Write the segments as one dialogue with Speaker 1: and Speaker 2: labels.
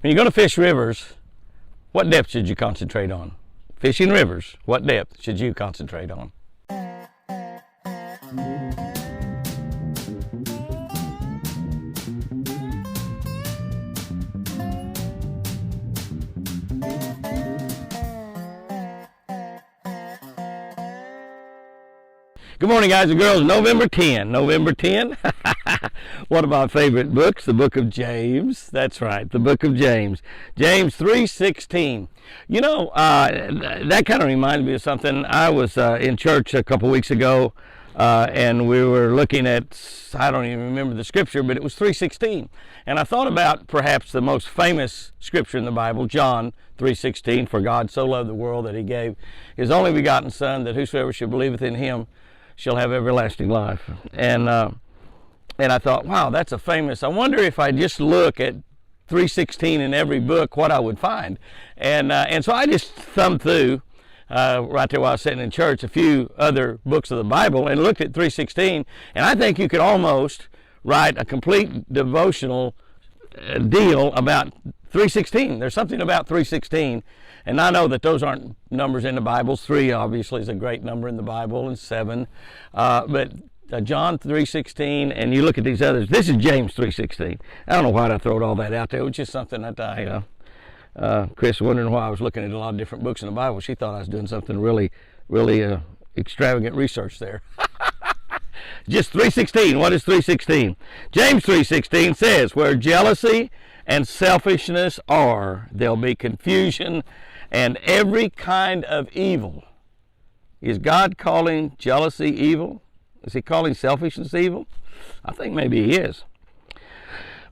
Speaker 1: When you're going to fish rivers, what depth should you concentrate on? Fishing rivers, what depth should you concentrate on? Good morning, guys and girls. November 10. One of my favorite books, the book of James. That's right, the book of James. James 3:16. You know, that kind of reminded me of something. I was in church a couple weeks ago, and we were looking at, I don't even remember the scripture, but it was 3:16. And I thought about perhaps the most famous scripture in the Bible, John 3:16. For God so loved the world that he gave his only begotten Son, that whosoever should believeth in him shall have everlasting life. And I thought, wow, that's a famous. I wonder if I just look at 3:16 in every book, what I would find. And so I just thumbed through right there while I was sitting in church a few other books of the Bible and looked at 3:16. And I think you could almost write a complete devotional deal about 3:16. There's something about 3:16. And I know that those aren't numbers in the Bible. 3 obviously is a great number in the Bible, and 7. But John 3:16, and you look at these others. This is James 3:16. I don't know why I throw all that out there. It was just something that Chris wondering why I was looking at a lot of different books in the Bible. She thought I was doing something really extravagant research there. Just 3:16. What is 3:16? James 3:16 says, where jealousy and selfishness are, there'll be confusion and every kind of evil. Is God calling jealousy evil? Is he calling selfishness evil? I think maybe he is.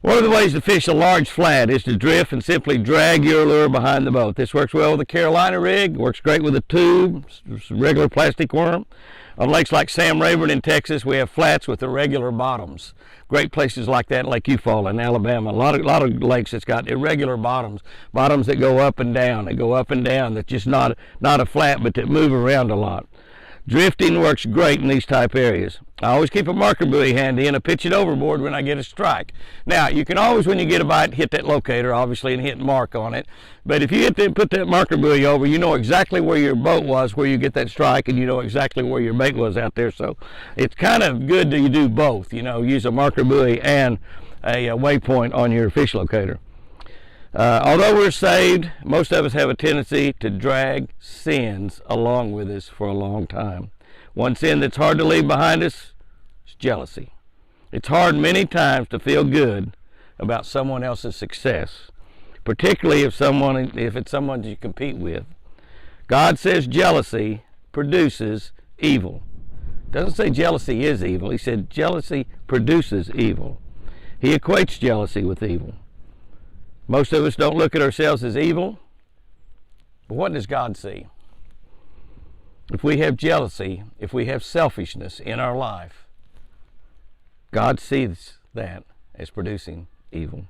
Speaker 1: One of the ways to fish a large flat is to drift and simply drag your lure behind the boat. This works well with a Carolina rig, works great with a tube, regular plastic worm. On lakes like Sam Rayburn in Texas, we have flats with irregular bottoms. Great places like that, Lake Eufaula in Alabama. A lot of lakes that's got irregular bottoms that go up and down. They go up and down. That's just not a flat, but that move around a lot. Drifting works great in these type areas. I always keep a marker buoy handy and I pitch it overboard when I get a strike. Now, you can always, when you get a bite, hit that locator, obviously, and hit mark on it. But if you put that marker buoy over, you know exactly where your boat was, where you get that strike, and you know exactly where your bait was out there. So it's kind of good that you do both, use a marker buoy and a waypoint on your fish locator. Although we're saved, most of us have a tendency to drag sins along with us for a long time. One sin that's hard to leave behind us is jealousy. It's hard many times to feel good about someone else's success, particularly if it's someone you compete with. God says jealousy produces evil. It doesn't say jealousy is evil. He said jealousy produces evil. He equates jealousy with evil. Most of us don't look at ourselves as evil, but what does God see? If we have jealousy, if we have selfishness in our life, God sees that as producing evil.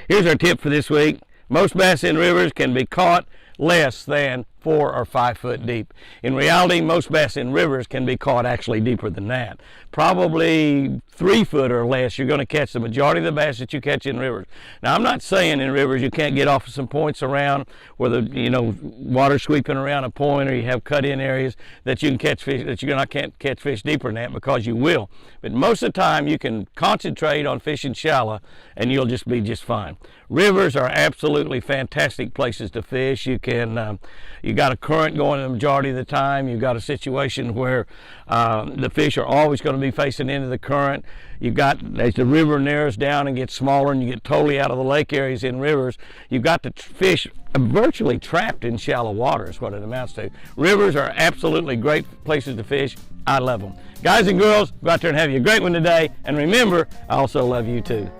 Speaker 1: Here's our tip for this week. Most bass in rivers can be caught less than 4 or 5 foot deep. In reality, most bass in rivers can be caught actually deeper than that. Probably 3 foot or less, you're going to catch the majority of the bass that you catch in rivers. Now, I'm not saying in rivers you can't get off of some points around where the water sweeping around a point, or you have cut-in areas that you can catch fish, that can't catch fish deeper than that, because you will. But most of the time, you can concentrate on fishing shallow, and you'll just be just fine. Rivers are absolutely fantastic places to fish. You got a current going the majority of the time. You've got a situation where the fish are always going to be facing into the current. As the river narrows down and gets smaller and you get totally out of the lake areas in rivers, you've got the fish virtually trapped in shallow water is what it amounts to. Rivers are absolutely great places to fish. I love them. Guys and girls, go out there and have you a great one today. And remember, I also love you too.